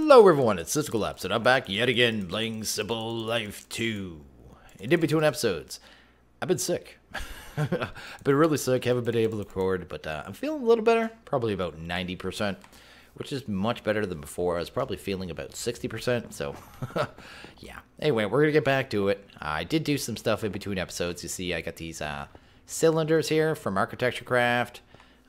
Hello everyone, it's SystemCollapse, and I'm back yet again playing Simple Life 2. In between episodes, I've been sick. I've been really sick, haven't been able to record, but I'm feeling a little better, probably about 90%, which is much better than before. I was probably feeling about 60%, so yeah. Anyway, we're going to get back to it. I did do some stuff in between episodes. You see, I got these cylinders here from Architecture Craft.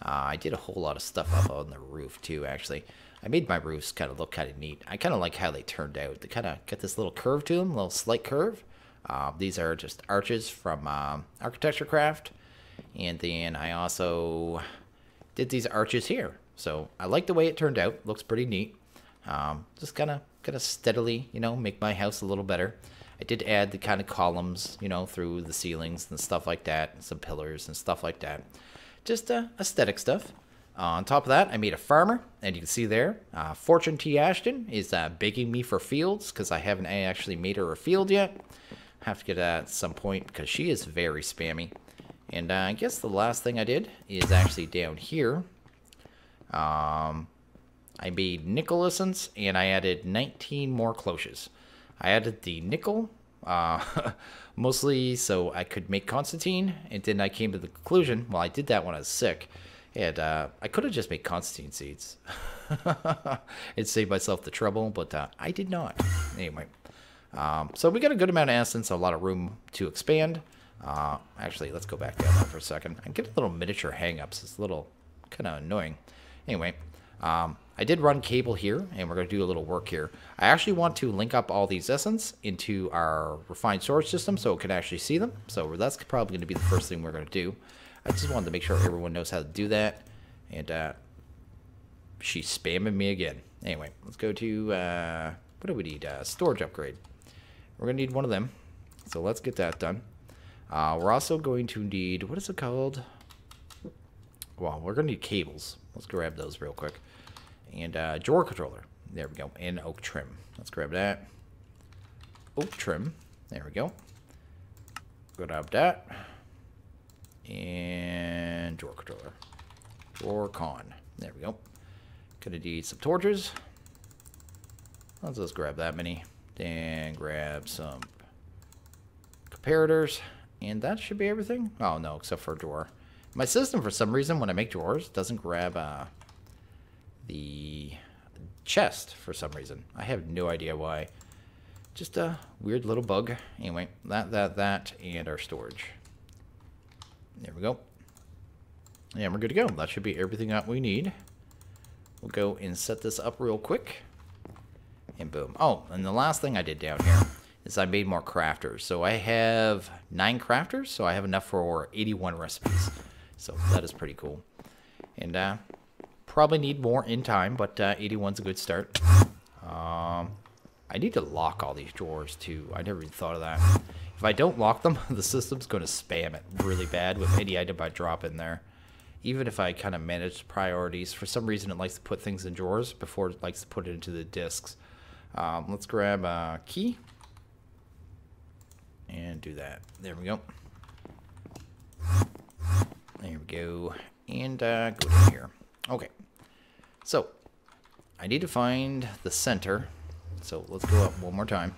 I did a whole lot of stuff up on the roof too, actually. I made my roofs kind of look kind of neat. I kind of like how they turned out. They kind of get this little curve to them, a little slight curve. These are just arches from Architecture Craft. And then I also did these arches here. So I like the way it turned out. Looks pretty neat. Just kind of steadily, you know, make my house a little better. I did add the kind of columns, you know, through the ceilings and stuff like that. And some pillars and stuff like that. Just aesthetic stuff. On top of that, I made a farmer, and you can see there, Fortune T. Ashton is begging me for fields, because I haven't actually made her a field yet. I have to get that at some point, because she is very spammy. And I guess the last thing I did is actually down here. I made nickel essence, and I added 19 more cloches. I added the nickel, mostly so I could make Constantine, and then I came to the conclusion, well, I did that when I was sick. And I could have just made Constantine seeds and saved myself the trouble, but I did not. Anyway, so we got a good amount of essence, a lot of room to expand. Actually, let's go back down there for a second. I get a little miniature hang-ups. It's a little kind of annoying. Anyway, I did run cable here, and we're going to do a little work here. I actually want to link up all these essence into our refined storage system so it can actually see them. So that's probably going to be the first thing we're going to do. I just wanted to make sure everyone knows how to do that. And she's spamming me again. Anyway, let's go to, what do we need? Storage upgrade. We're going to need one of them. So let's get that done. We're also going to need, what is it called? Well, we're going to need cables. Let's grab those real quick. And drawer controller. There we go. And oak trim. Let's grab that. Oak trim. There we go. Grab that. And drawer controller. Drawer con. There we go. Gonna need some torches. Let's just grab that many. Then grab some comparators. And that should be everything. Oh no, except for a drawer. My system, for some reason, when I make drawers, doesn't grab the chest for some reason. I have no idea why. Just a weird little bug. Anyway, that, and our storage. There we go. And we're good to go. That should be everything that we need. We'll go and set this up real quick. And boom. Oh, and the last thing I did down here is I made more crafters. So I have 9 crafters, so I have enough for 81 recipes. So that is pretty cool. And probably need more in time, but 81's a good start. I need to lock all these drawers too. I never even thought of that. If I don't lock them, the system's going to spam it really bad with any item I drop in there. Even if I kind of manage priorities, for some reason it likes to put things in drawers before it likes to put it into the disks. Let's grab a key and do that. There we go. There we go. And go down here. Okay. So, I need to find the center. So let's go up one more time.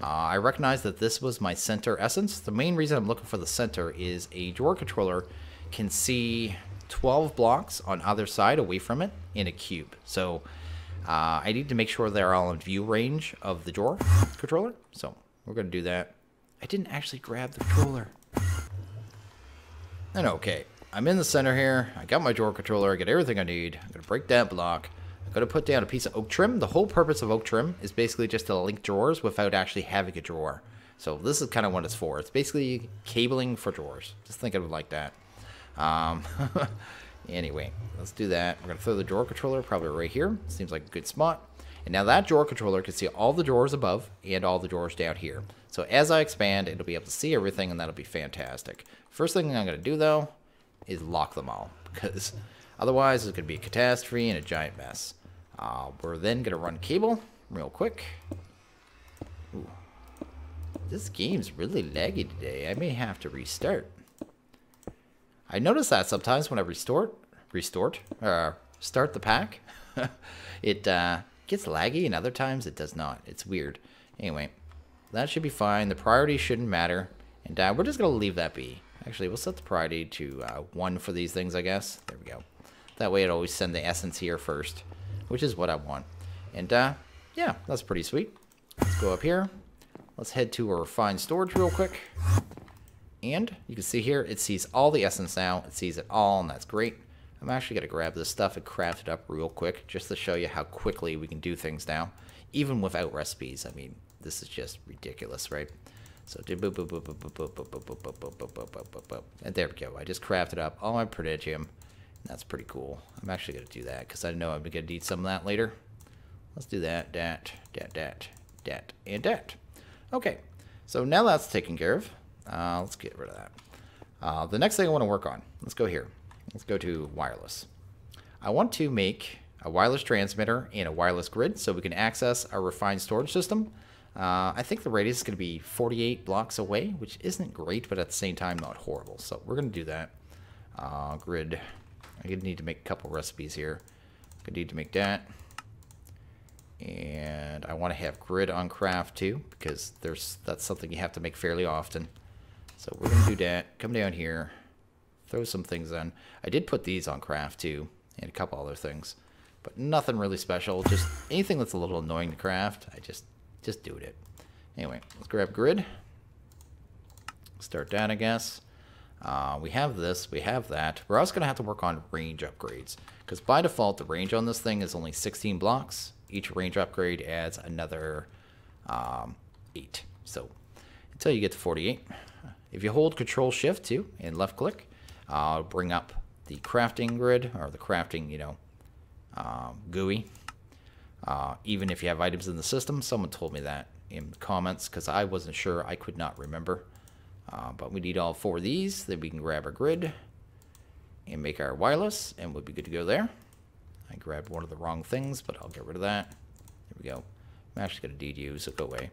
I recognize that this was my center essence. The main reason I'm looking for the center is a drawer controller can see 12 blocks on either side away from it in a cube. So I need to make sure they're all in view range of the drawer controller. So we're going to do that. I didn't actually grab the controller. And okay, I'm in the center here. I got my drawer controller. I got everything I need. I'm going to break that block. I'm going to put down a piece of oak trim. The whole purpose of oak trim is basically just to link drawers without actually having a drawer. So this is kind of what it's for. It's basically cabling for drawers. Just think of it like that. Anyway, let's do that. We're going to throw the drawer controller probably right here. Seems like a good spot. And now that drawer controller can see all the drawers above and all the drawers down here. So as I expand, it'll be able to see everything, and that'll be fantastic. First thing I'm going to do, though, is lock them all, because otherwise it's going to be a catastrophe and a giant mess. We're then going to run cable real quick. Ooh. This game's really laggy today. I may have to restart. I notice that sometimes when I start the pack, it gets laggy and other times it does not. It's weird. Anyway, that should be fine. The priority shouldn't matter. And we're just going to leave that be. Actually, we'll set the priority to 1 for these things, I guess. There we go. That way it always send the essence here first, which is what I want. And yeah, that's pretty sweet. Let's go up here. Let's head to our refined storage real quick. And you can see here, it sees all the essence now. It sees it all, and that's great. I'm actually going to grab this stuff and craft it up real quick just to show you how quickly we can do things now, even without recipes. I mean, this is just ridiculous, right? So, and there we go. I just crafted up all my prodigium. That's pretty cool. I'm actually going to do that because I know I'm going to need some of that later. Let's do that, and that. Okay, so now that's taken care of. Let's get rid of that. The next thing I want to work on, let's go here. Let's go to wireless. I want to make a wireless transmitter and a wireless grid so we can access our refined storage system. I think the radius is going to be 48 blocks away, which isn't great, but at the same time not horrible. So we're going to do that. Grid. I'm going to need to make a couple recipes here. I'm going to need to make that. And I want to have grid on craft too, because that's something you have to make fairly often. So we're going to do that. Come down here. Throw some things in. I did put these on craft too, and a couple other things. But nothing really special. Just anything that's a little annoying to craft, I just do it. Anyway, let's grab grid. Start that, I guess. We have this, we have that. We're also going to have to work on range upgrades, because by default, the range on this thing is only 16 blocks. Each range upgrade adds another 8. So until you get to 48. If you hold Control Shift too and left click, bring up the crafting grid, or the crafting, GUI. Even if you have items in the system, someone told me that in the comments because I wasn't sure. I could not remember. But we need all 4 of these. Then we can grab our grid and make our wireless, and we'll be good to go there. I grabbed one of the wrong things, but I'll get rid of that. There we go. I'm actually going to need you, so go away.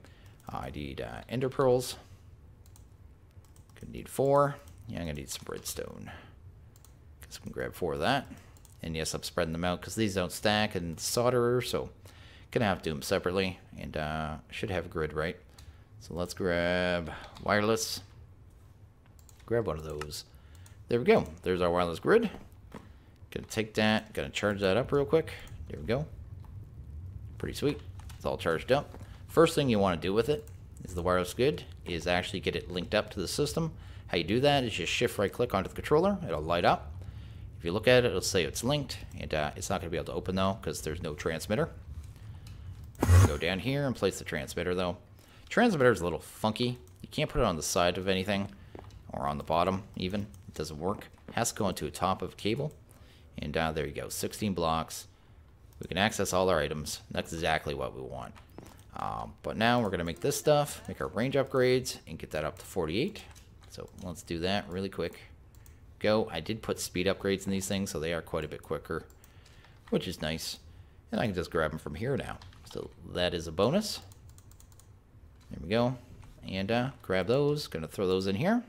I need ender pearls. Gonna need 4. Yeah, I'm going to need some redstone. Guess we can grab 4 of that. And yes, I'm spreading them out because these don't stack and solder, so gonna have to do them separately. And should have a grid, right? So let's grab wireless. Grab one of those. There we go. There's our wireless grid. Gonna take that. Gonna charge that up real quick. There we go. Pretty sweet. It's all charged up. First thing you want to do with it is the wireless grid is actually get it linked up to the system. How you do that is just shift right click onto the controller. It'll light up. If you look at it, it'll say it's linked, and it's not going to be able to open though because there's no transmitter. I'm going to go down here and place the transmitter though. Transmitter is a little funky. You can't put it on the side of anything or on the bottom even. It doesn't work. It has to go into the top of a cable. And there you go, 16 blocks. We can access all our items. That's exactly what we want. But now we're going to make this stuff, make our range upgrades, and get that up to 48. So let's do that really quick. Go. I did put speed upgrades in these things, so they are quite a bit quicker, which is nice. And I can just grab them from here now. So that is a bonus. There we go. And grab those. Going to throw those in here.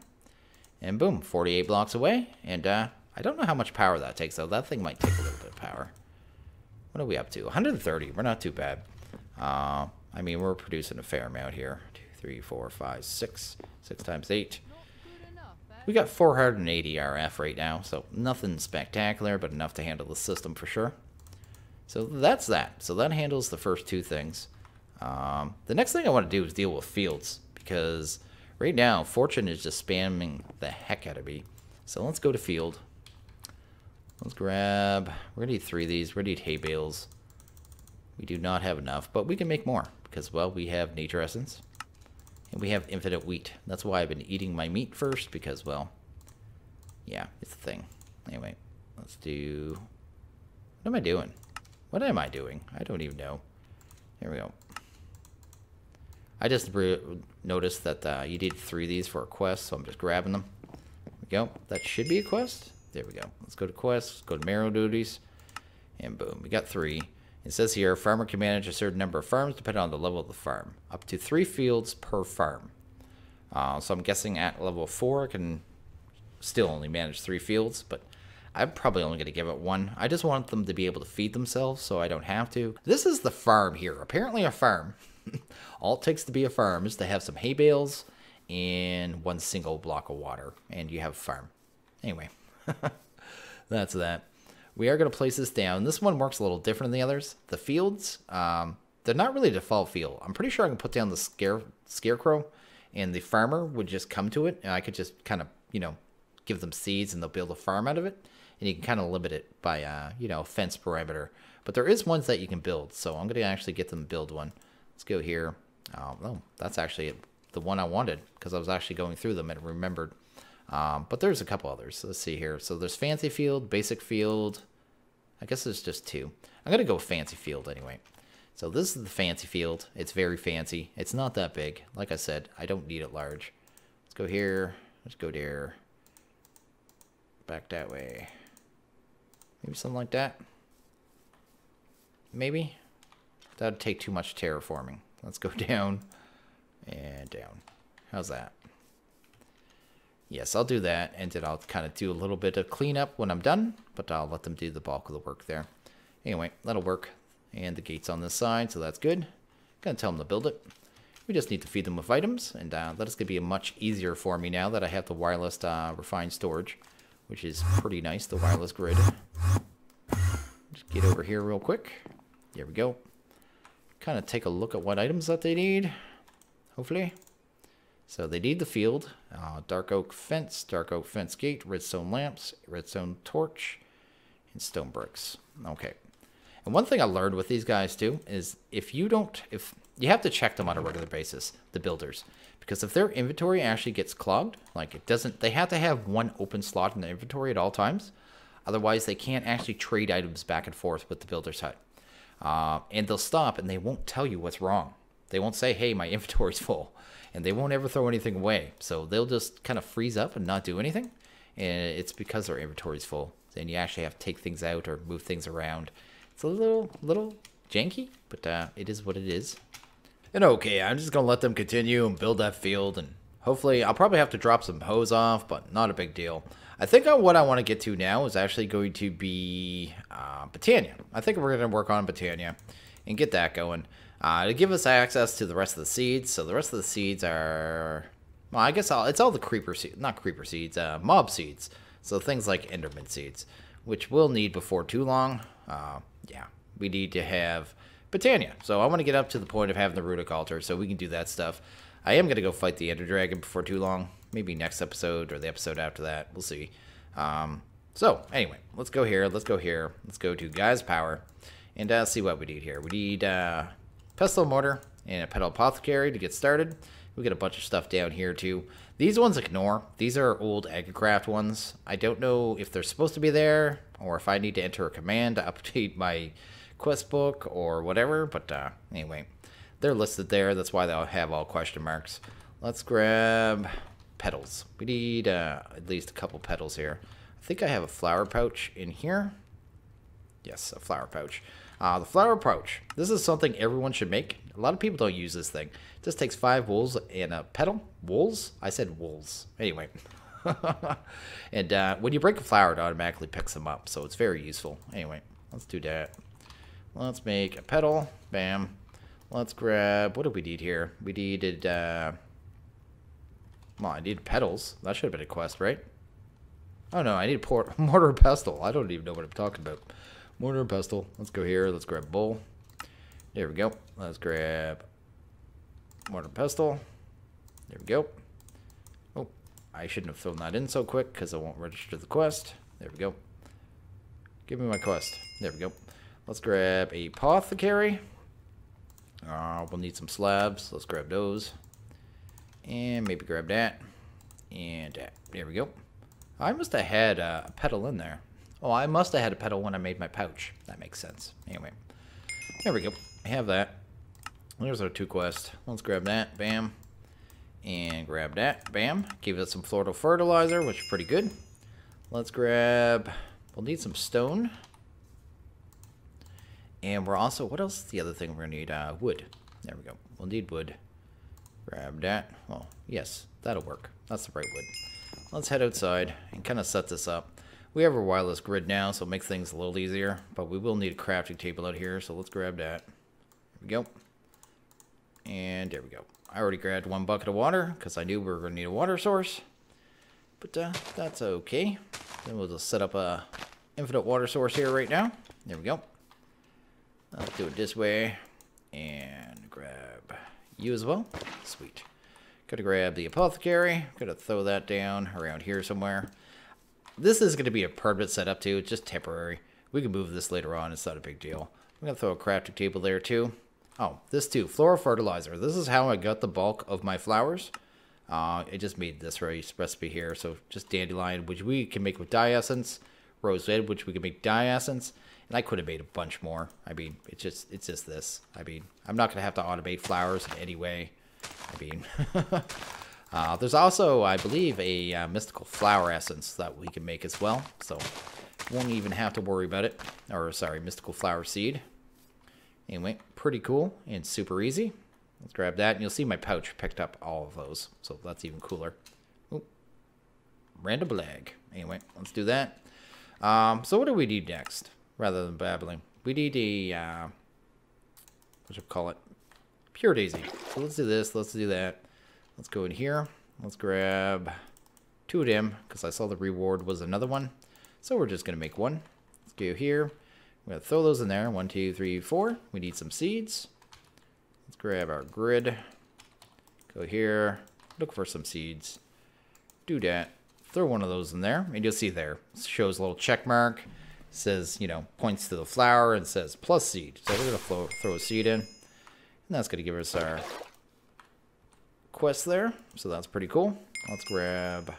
And boom, 48 blocks away. And I don't know how much power that takes, though. That thing might take a little bit of power. What are we up to? 130. We're not too bad. I mean, we're producing a fair amount here. 2, 3, 4, 5, 6. 6 times 8. We got 480 RF right now, so nothing spectacular, but enough to handle the system for sure. So that's that. So that handles the first 2 things. The next thing I want to do is deal with fields, because right now, Fortune is just spamming the heck out of me. So let's go to field. Let's grab, we're going to need 3 of these. We're going to need hay bales. We do not have enough, but we can make more, because, well, we have nature essence. And we have infinite wheat. That's why I've been eating my meat first, because, well, yeah, it's a thing. Anyway, let's do... What am I doing? What am I doing? I don't even know. Here we go. I just noticed that you need 3 of these for a quest, so I'm just grabbing them. There we go. That should be a quest. There we go. Let's go to quests, go to marrow duties, and boom, we got 3. It says here, a farmer can manage a certain number of farms depending on the level of the farm. Up to 3 fields per farm. So I'm guessing at level 4 I can still only manage 3 fields, but I'm probably only going to give it one. I just want them to be able to feed themselves so I don't have to. This is the farm here. Apparently a farm. All it takes to be a farm is to have some hay bales and one single block of water. And you have a farm. Anyway, that's that. We are going to place this down. This one works a little different than the others. The fields, they're not really a default field. I'm pretty sure I can put down the scarecrow and the farmer would just come to it. And I could just kind of, you know, give them seeds and they'll build a farm out of it. And you can kind of limit it by, you know, fence perimeter. But there is ones that you can build. So I'm going to actually get them to build one. Let's go here. Oh, that's actually the one I wanted because I was actually going through them and remembered. But there's a couple others. Let's see here. So there's fancy field, basic field. I guess there's just two. I'm going to go fancy field anyway. So this is the fancy field. It's very fancy. It's not that big. Like I said, I don't need it large. Let's go here. Let's go there. Back that way. Maybe something like that. Maybe. That would take too much terraforming. Let's go down and down. How's that? Yes, I'll do that, and then I'll kind of do a little bit of cleanup when I'm done, but I'll let them do the bulk of the work there. Anyway, that'll work. And the gate's on this side, so that's good. Gonna tell them to build it. We just need to feed them with items, and that is gonna be much easier for me now that I have the wireless refined storage, which is pretty nice, the wireless grid. Just get over here real quick. There we go. Kind of take a look at what items that they need, hopefully. So they need the field, dark oak fence gate, redstone lamps, redstone torch, and stone bricks. Okay. And one thing I learned with these guys too is if you have to check them on a regular basis, the builders, because if their inventory actually gets clogged, like it doesn't, they have to have one open slot in the inventory at all times. Otherwise, they can't actually trade items back and forth with the builder's hut. And they'll stop and they won't tell you what's wrong. They won't say, hey, my inventory's full. And they won't ever throw anything away. So they'll just kind of freeze up and not do anything. And it's because their inventory's full. Then you actually have to take things out or move things around. It's a little janky, but it is what it is. And okay, I'm just going to let them continue and build that field. And hopefully, I'll probably have to drop some hose off, but not a big deal. I think what I want to get to now is actually going to be Botania. I think we're going to work on Botania and get that going. To give us access to the rest of the seeds. So the rest of the seeds are, well, I guess it's all the creeper seeds, not creeper seeds, mob seeds. So things like enderman seeds, which we'll need before too long. Yeah, we need to have Botania. So I want to get up to the point of having the runic altar so we can do that stuff. I am going to go fight the ender dragon before too long. Maybe next episode or the episode after that. We'll see. So anyway, let's go here. Let's go here. Let's go to Guy's Power and see what we need here. We need pestle mortar and a petal apothecary to get started. We got a bunch of stuff down here too. These ones ignore. These are old AgriCraft ones. I don't know if they're supposed to be there or if I need to enter a command to update my quest book or whatever. But anyway, they're listed there. That's why they'll have all question marks. Let's grab petals. We need at least a couple petals here. I think I have a flower pouch in here. Yes, a flower pouch. The flower pouch. This is something everyone should make. A lot of people don't use this thing. It just takes 5 wools and a petal. Wools? I said wools. Anyway. And when you break a flower, it automatically picks them up. So it's very useful. Anyway, let's do that. Let's make a petal. Bam. Let's grab, what do we need here? We needed, well, I need petals. That should have been a quest, right? Oh no, I need mortar and pestle. I don't even know what I'm talking about. Mortar and pestle. Let's go here. Let's grab bowl. There we go. Let's grab mortar and pestle. There we go. Oh, I shouldn't have thrown that in so quick because I won't register the quest. There we go. Give me my quest. There we go. Let's grab a apothecary. We'll need some slabs. Let's grab those. And maybe grab that. And that. There we go. I must have had a petal in there. Oh, I must have had a petal when I made my pouch. That makes sense. Anyway. There we go. I have that. There's our 2 quests. Let's grab that. Bam. And grab that. Bam. Give it some floral fertilizer, which is pretty good. Let's grab... We'll need some stone. And we're also... What else is the other thing we're going to need? Wood. There we go. We'll need wood. Grab that. Well, yes. That'll work. That's the right wood. Let's head outside and kind of set this up. We have our wireless grid now, so it makes things a little easier. But we will need a crafting table out here, so let's grab that. There we go. And there we go. I already grabbed 1 bucket of water because I knew we were going to need a water source. But that's okay. Then we'll just set up a infinite water source here right now. There we go. I'll do it this way. And grab you as well. Sweet. Gotta grab the apothecary. Gotta throw that down around here somewhere. This is going to be a permanent setup too. It's just temporary. We can move this later on. It's not a big deal. I'm going to throw a crafting table there too. Oh, this too. Floral fertilizer. This is how I got the bulk of my flowers. I just made this recipe here. So just dandelion, which we can make with dye essence. Rose red, which we can make dye essence. And I could have made a bunch more. I mean, it's just this. I mean, I'm not going to have to automate flowers in any way. I mean, there's also, I believe, a mystical flower essence that we can make as well. So won't even have to worry about it. Or, sorry, mystical flower seed. Anyway, pretty cool and super easy. Let's grab that. And you'll see my pouch picked up all of those. So that's even cooler. Ooh. Random blag. Anyway, let's do that. So what do we need next? Rather than babbling. We need a, what should I call it? Pure daisy. So let's do this. Let's do that. Let's go in here. Let's grab 2 of them because I saw the reward was another one. So we're just going to make 1. Let's go here. I'm going to throw those in there. 1, 2, 3, 4. We need some seeds. Let's grab our grid. Go here. Look for some seeds. Do that. Throw one of those in there. And you'll see there. It shows a little check mark. It says, you know, points to the flower and says plus seed. So we're going to throw a seed in. And that's going to give us our quest there. So that's pretty cool. Let's grab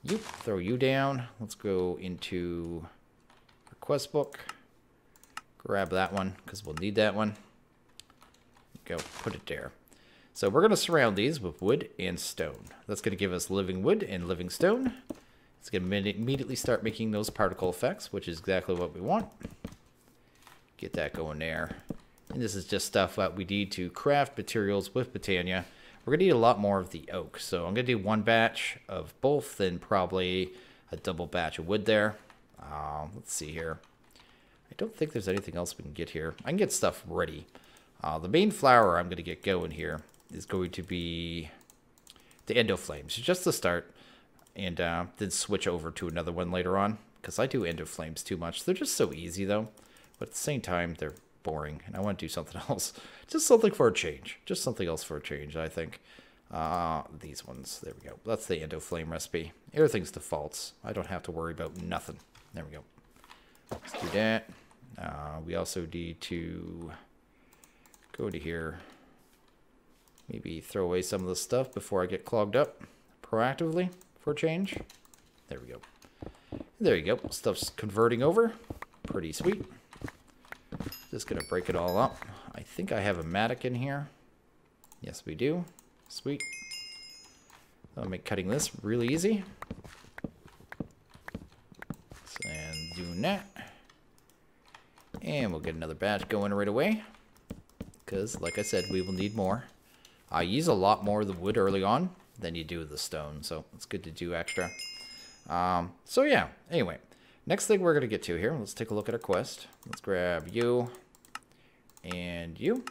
you. Throw you down. Let's go into our quest book. Grab that one because we'll need that one. Go, put it there. So we're going to surround these with wood and stone. That's going to give us living wood and living stone. It's going to immediately start making those particle effects, which is exactly what we want. Get that going there. And this is just stuff that we need to craft materials with Botania. We're going to need a lot more of the oak. So I'm going to do 1 batch of both, then probably a double batch of wood there. Let's see here. I don't think there's anything else we can get here. I can get stuff ready. The main flower I'm going to get going here is going to be the endoflames, just to start, and then switch over to another one later on, because I do endoflames too much. They're just so easy, though, but at the same time, they're boring, and I want to do something else. Just something for a change. Just something else for a change, I think. These ones. There we go. That's the endoflame recipe. Everything's defaults. I don't have to worry about nothing. There we go. Let's do that. We also need to go to here. Maybe throw away some of the stuff before I get clogged up proactively for a change. There we go. There you go. Stuff's converting over. Pretty sweet. Just going to break it all up. I think I have a mattock in here. Yes, we do. Sweet. I'll make cutting this really easy. And doing that. And we'll get another batch going right away. Because, like I said, we will need more. I use a lot more of the wood early on than you do the stone. So it's good to do extra. So yeah, anyway. Next thing we're going to get to here. Let's take a look at our quest. Let's grab you. And you.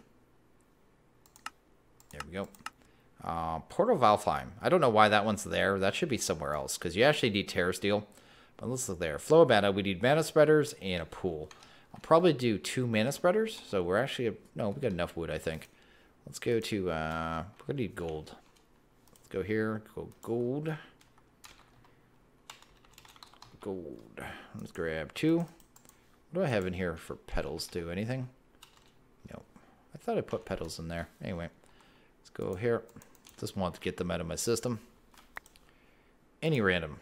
There we go. Portal Valheim. I don't know why that one's there. That should be somewhere else. Because you actually need Terra Steel. But let's look there. Flow of mana. We need mana spreaders and a pool. I'll probably do 2 mana spreaders. So we're actually... No, we got enough wood, I think. Let's go to... we're going to need gold. Let's go here. Go gold. Gold. Let's grab 2. What do I have in here for petals? Do anything? No. I thought I put petals in there. Anyway. Let's go here. Just want to get them out of my system. Any random.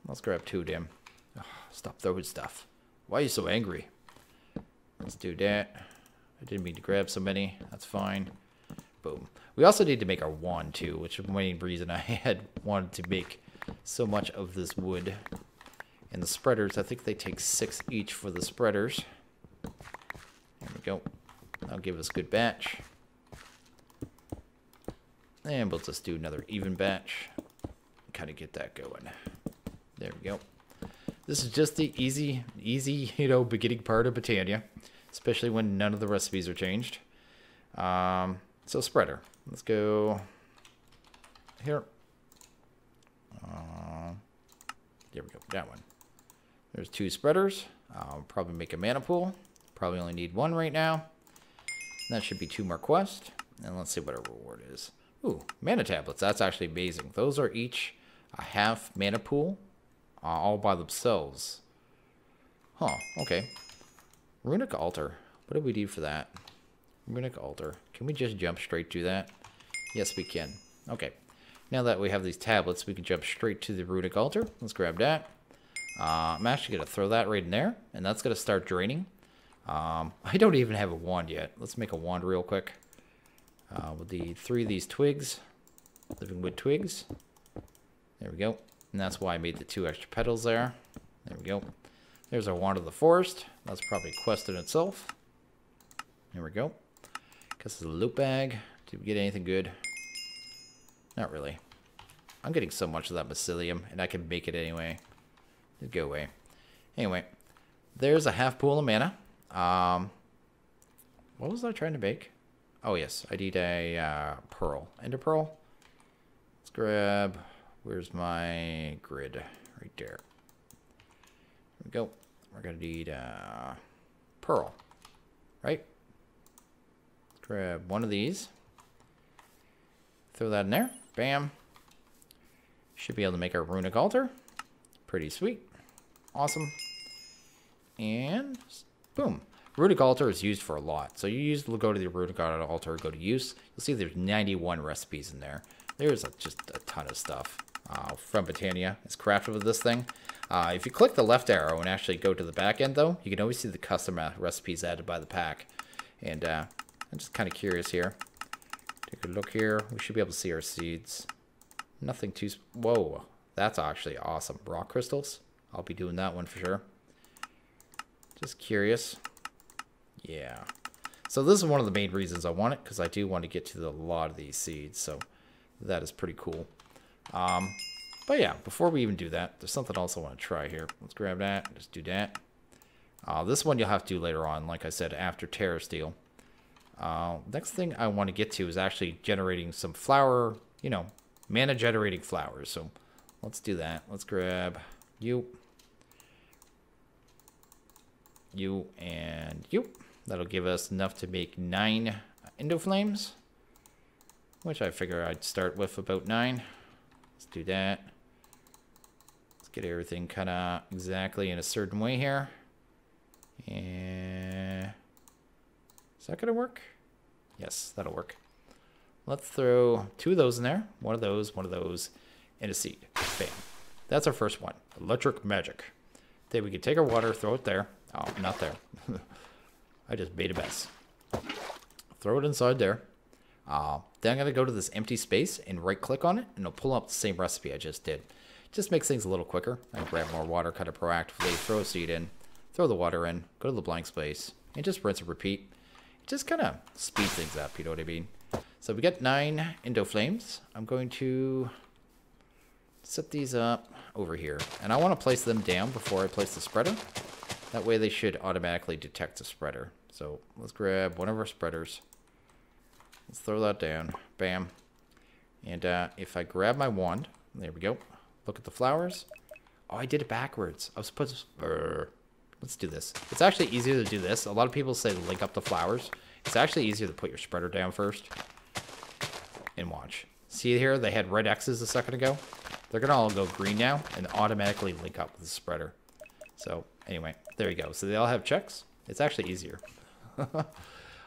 Let's grab 2 of them. Oh, stop throwing stuff. Why are you so angry? Let's do that. I didn't mean to grab so many. That's fine. Boom. We also need to make our wand too, which is the main reason I had wanted to make so much of this wood. And the spreaders, I think they take 6 each for the spreaders. There we go. That'll give us a good batch. And we'll just do another even batch. Kind of get that going. There we go. This is just the easy, you know, beginning part of Botania, especially when none of the recipes are changed. So spreader. Let's go here. There we go. That one. There's 2 spreaders. I'll probably make a mana pool. Probably only need 1 right now. That should be 2 more quests. And let's see what our reward is. Ooh, mana tablets. That's actually amazing. Those are each a half mana pool, all by themselves. Huh, okay. Runic altar. What do we need for that? Runic altar. Can we just jump straight to that? Yes, we can. Okay. Now that we have these tablets, we can jump straight to the runic altar. Let's grab that. I'm actually going to throw that right in there, and that's going to start draining. I don't even have a wand yet. Let's make a wand real quick. With the 3 of these twigs, living wood twigs. There we go. And that's why I made the 2 extra petals there. There we go. There's our wand of the forest. That's probably a quest in itself. There we go. Guess it's a loot bag. Did we get anything good? Not really. I'm getting so much of that mycelium, and I can make it anyway. It'd go away. Anyway, there's a half pool of mana. What was I trying to make? Oh, yes. I need a pearl. Ender pearl. Let's grab... Where's my grid? Right there. There we go. We're going to need pearl. Right? Let's grab 1 of these. Throw that in there. Bam. Should be able to make our runic altar. Pretty sweet. Awesome. And boom. Runic altar is used for a lot. So you go to the runic altar, go to use. You'll see there's 91 recipes in there. There's just a ton of stuff from Botania. It's crafted with this thing. If you click the left arrow and actually go to the back end, though, you can always see the custom recipes added by the pack. And I'm just kind of curious here. Take a look here. We should be able to see our seeds. Nothing too... Whoa. That's actually awesome. Rock crystals. I'll be doing that one for sure. Just curious. Yeah. So this is one of the main reasons I want it, because I do want to get to a lot of these seeds. So that is pretty cool. But yeah, before we even do that, there's something else I want to try here. Let's grab that. Just do that. This one you'll have to do later on, like I said, after Terra Steel. Next thing I want to get to is actually generating some flower, you know, mana generating flowers. So let's do that. Let's grab you, and you. That'll give us enough to make 9 endoflames, which I figure I'd start with about 9. Let's do that. Let's get everything kind of exactly in a certain way here. And is that going to work? Yes, that'll work. Let's throw 2 of those in there. One of those, and a seed. Bam. That's our first one. Electric magic. Then we can take our water, throw it there. Oh, not there. I just made a mess. Throw it inside there. Then I'm going to go to this empty space and right-click on it, and it'll pull up the same recipe I just did. Just makes things a little quicker. I can grab more water, kind of proactively, throw a seed in, throw the water in, go to the blank space, and just rinse and repeat. It just kind of speeds things up, you know what I mean? So we got 9 endoflames. I'm going to set these up over here, and I want to place them down before I place the spreader. That way they should automatically detect the spreader. So let's grab one of our spreaders. Let's throw that down. Bam. And if I grab my wand, there we go. Look at the flowers. Oh, I did it backwards. I was supposed to... Let's do this. It's actually easier to do this. A lot of people say link up the flowers. It's actually easier to put your spreader down first. And watch. See here, they had red X's a second ago. They're going to all go green now and automatically link up with the spreader. So anyway, there you go. So they all have checks. It's actually easier.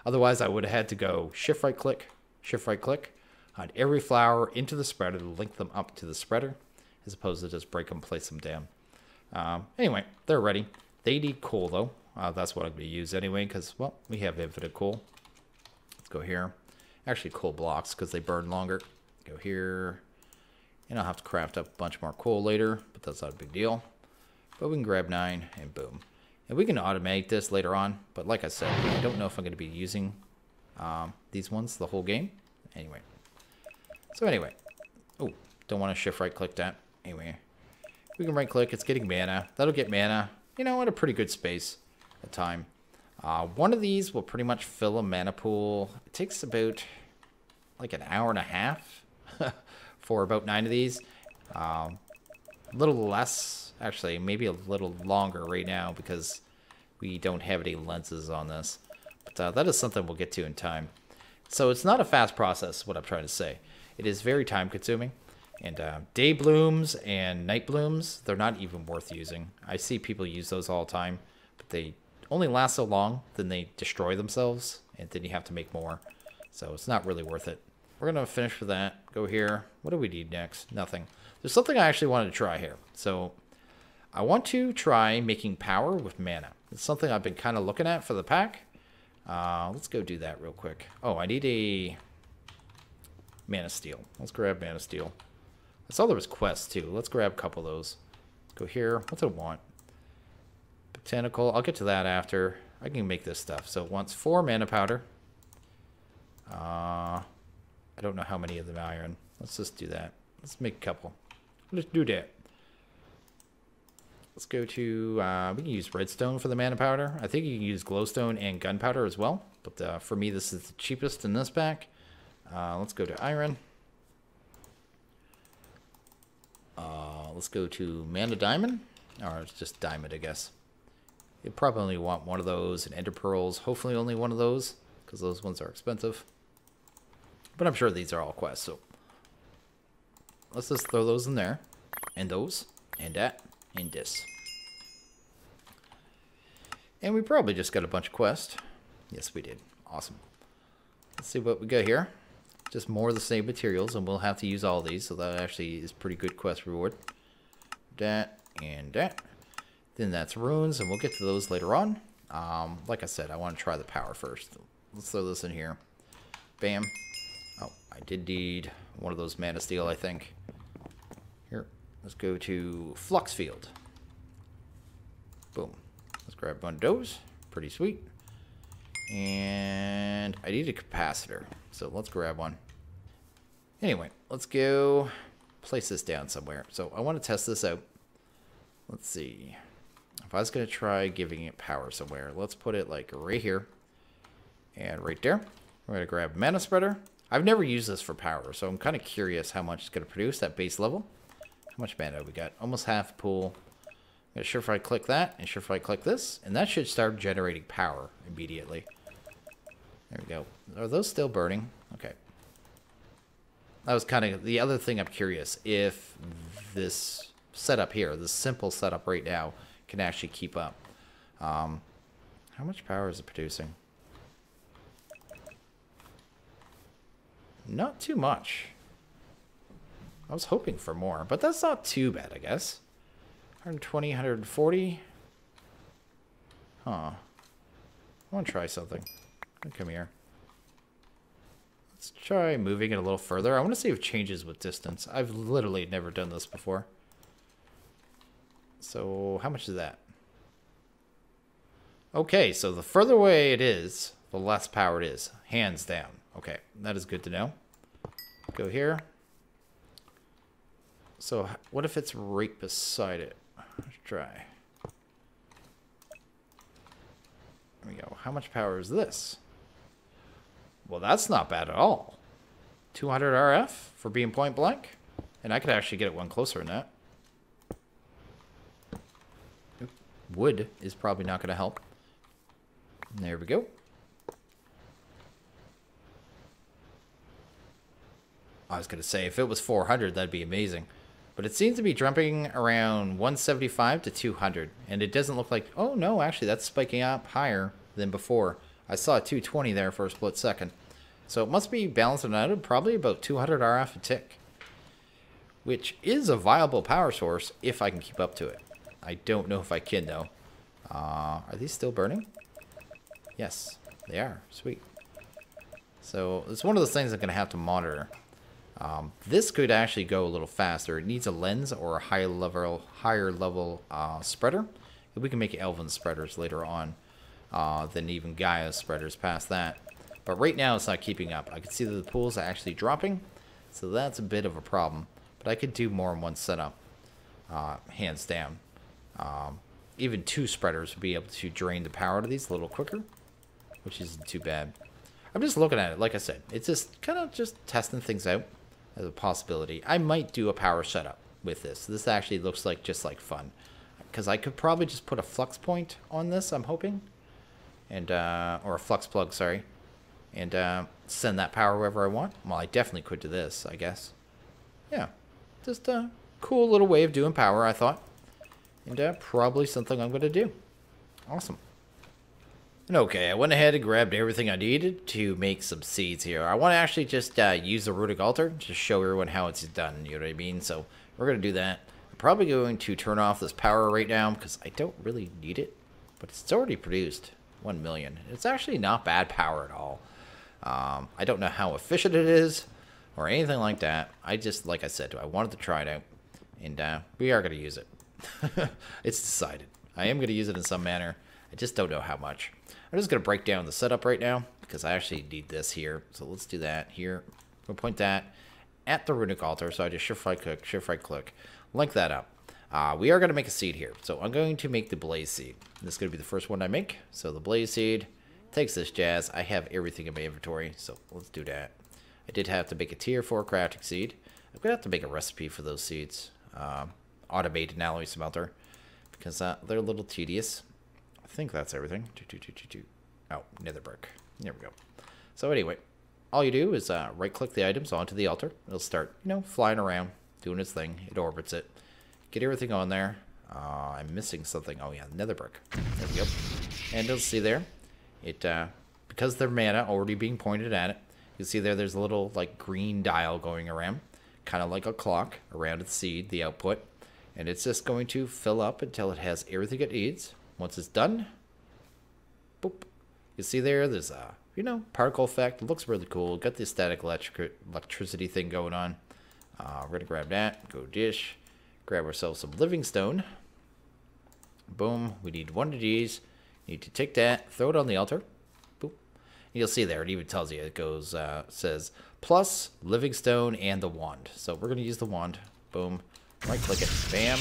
Otherwise, I would have had to go shift right click on every flower into the spreader to link them up to the spreader, as opposed to just break them, place them down. Anyway, they're ready. They need coal though. That's what I'm going to use anyway, because, well, we have infinite coal. Let's go here. Actually, coal blocks, because they burn longer. Go here. And I'll have to craft up a bunch more coal later, but that's not a big deal. But we can grab 9, and boom. And we can automate this later on, but like I said, I don't know if I'm going to be using these ones the whole game. Anyway. So anyway. Oh, don't want to shift right click that. Anyway. We can right click. It's getting mana. That'll get mana, you know, at a pretty good space at time. One of these will pretty much fill a mana pool. It takes about like an hour and a half for about 9 of these. A little less, actually, maybe a little longer right now because we don't have any lenses on this. But that is something we'll get to in time. So it's not a fast process, what I'm trying to say. It is very time consuming. And day blooms and night blooms, they're not even worth using. I see people use those all the time, but they only last so long, then they destroy themselves, and then you have to make more. So it's not really worth it. We're going to finish with that. Go here. What do we need next? Nothing. There's something I actually wanted to try here. So I want to try making power with mana. It's something I've been kind of looking at for the pack. Let's go do that real quick. Oh, I need a mana steel. Let's grab mana steel. I saw there was quests too. Let's grab a couple of those. Go here. What's it want? Botanical. I'll get to that after. I can make this stuff. So it wants 4 mana powder. I don't know how many of them are in. Let's just do that. Let's make a couple. Let's do that. Let's go to, we can use redstone for the mana powder. I think you can use glowstone and gunpowder as well. But for me, this is the cheapest in this pack. Let's go to iron. Let's go to mana diamond. Or it's just diamond, I guess. You probably only want one of those, and ender pearls. Hopefully only one of those, because those ones are expensive. But I'm sure these are all quests, so let's just throw those in there. And those, and that, and this. And we probably just got a bunch of quests. Yes, we did. Awesome. Let's see what we got here. Just more of the same materials, and we'll have to use all these, so that actually is pretty good quest reward. That, and that. Then that's runes, and we'll get to those later on. Like I said, I want to try the power first. Let's throw this in here. Bam. Oh, I did need one of those mana steel, I think. Here, let's go to flux field. Boom. Let's grab one of those. Pretty sweet. And I need a capacitor, so let's grab one. Anyway, let's go place this down somewhere. So I want to test this out. Let's see. If I was going to try giving it power somewhere, let's put it like right here and right there. We're going to grab mana spreader. I've never used this for power, so I'm kind of curious how much it's going to produce at base level. How much mana we got? Almost half pool. I'm going to surefire click that and surefire click this, and that should start generating power immediately. There we go. Are those still burning? Okay. That was kind of the other thing I'm curious if this setup here, this simple setup right now, can actually keep up. How much power is it producing? Not too much. I was hoping for more, but that's not too bad, I guess. 120, 140. Huh. I want to try something. Come here. Let's try moving it a little further. I want to see if it changes with distance. I've literally never done this before. So, how much is that? Okay, so the further away it is, the less power it is. Hands down. Okay, that is good to know. Go here. So, what if it's right beside it? Let's try. There we go. How much power is this? Well, that's not bad at all. 200 RF for being point blank. And I could actually get it one closer than that. Wood is probably not going to help. There we go. I was going to say, if it was 400, that'd be amazing. But it seems to be jumping around 175 to 200. And it doesn't look like... Oh, no, actually, that's spiking up higher than before. I saw a 220 there for a split second. So it must be balancing out at probably about 200 RF a tick. Which is a viable power source if I can keep up to it. I don't know if I can, though. Are these still burning? Yes, they are. Sweet. So it's one of those things I'm going to have to monitor. This could actually go a little faster. It needs a lens or a higher level spreader. We can make Elven spreaders later on. Than even Gaia spreaders past that. But right now it's not keeping up. I can see that the pools are actually dropping, so that's a bit of a problem. But I could do more in one setup. hands down. Even 2 spreaders would be able to drain the power out of these a little quicker, which isn't too bad. I'm just looking at it, like I said. It's just kind of just testing things out as a possibility. I might do a power setup with this. This actually looks like just like fun. Because I could probably just put a flux point on this, I'm hoping. And, or a flux plug, sorry. And send that power wherever I want. Well, I definitely could do this, I guess. Yeah. Just a cool little way of doing power, I thought. And probably something I'm going to do. Awesome. And okay, I went ahead and grabbed everything I needed to make some seeds here. I want to actually just use the runic altar to show everyone how it's done, you know what I mean? So we're going to do that. I'm probably going to turn off this power right now because I don't really need it. But it's already produced 1 million. It's actually not bad power at all. I don't know how efficient it is or anything like that. I just, like I said, I wanted to try it out. And we are going to use it. It's decided. I am going to use it in some manner. I just don't know how much. I'm just going to break down the setup right now because I actually need this here. So let's do that here. We'll point that at the runic altar. So I just shift right click, link that up. We are going to make a seed here. So I'm going to make the blaze seed. This is going to be the first one I make. So the blaze seed takes this jazz. I have everything in my inventory. So let's do that. I did have to make a tier 4 crafting seed. I'm going to have to make a recipe for those seeds. Automated alloy smelter. Because they're a little tedious. I think that's everything. Oh, nether brick. There we go. So anyway, all you do is right click the items onto the altar. It'll start, you know, flying around, doing its thing. It orbits it. Get everything on there. I'm missing something. Oh yeah, nether brick. There we go. And you'll see there, it because their mana already being pointed at it. You see there's a little like green dial going around, kind of like a clock around the seed, the output, and it's just going to fill up until it has everything it needs. Once it's done, boop. You see there's a, you know, particle effect. It looks really cool. Got the static electricity thing going on. We're going to grab that, go dish, grab ourselves some living stone. Boom. We need 1 of these. Need to take that, throw it on the altar. Boop. You'll see there, it even tells you, it goes, says plus living stone and the wand. So we're going to use the wand. Boom. Right click it. Bam.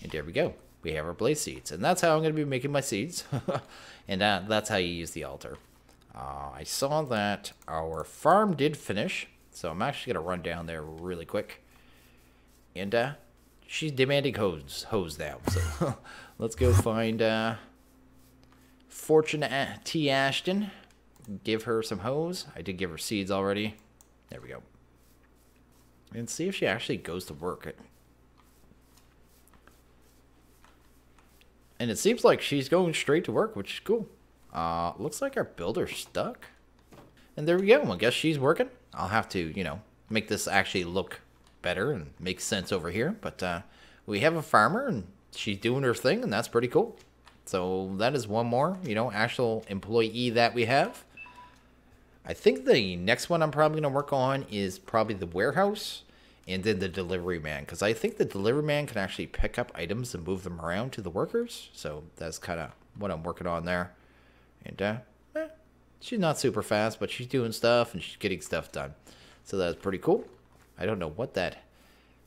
And there we go. We have our blaze seeds, and that's how I'm going to be making my seeds. And that's how you use the altar. I saw that our farm did finish, so I'm actually going to run down there really quick. And she's demanding hose now, so let's go find Fortune T. Ashton. Give her some hose. I did give her seeds already. There we go. And see if she actually goes to work. And it seems like she's going straight to work, which is cool. Looks like our builder's stuck. And there we go. I guess she's working. I'll have to, you know, make this actually look better and make sense over here. But we have a farmer, and she's doing her thing, and that's pretty cool. So that is one more, you know, actual employee that we have. I think the next one I'm probably going to work on is probably the warehouse. And then the delivery man, because I think the delivery man can actually pick up items and move them around to the workers. So that's kind of what I'm working on there. And she's not super fast, but she's doing stuff and she's getting stuff done. So that's pretty cool. I don't know what that...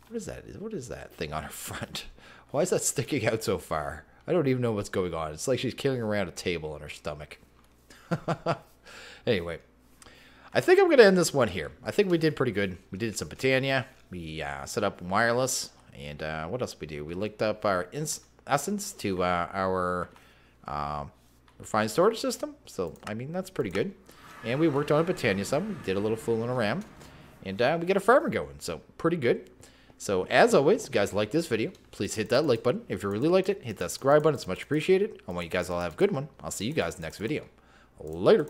What is that? What is that thing on her front? Why is that sticking out so far? I don't even know what's going on. It's like she's carrying around a table on her stomach. Anyway, I think I'm going to end this one here. I think we did pretty good. We did some Botania. We set up wireless. And what else did we do? We linked up our essence to our refined storage system. So, I mean, that's pretty good. And we worked on a Botania some. We did a little fooling around. And we get a farmer going. So, pretty good. So, as always, if you guys like this video, please hit that like button. If you really liked it, hit that subscribe button. It's much appreciated. I want you guys all to have a good one. I'll see you guys in the next video. Later.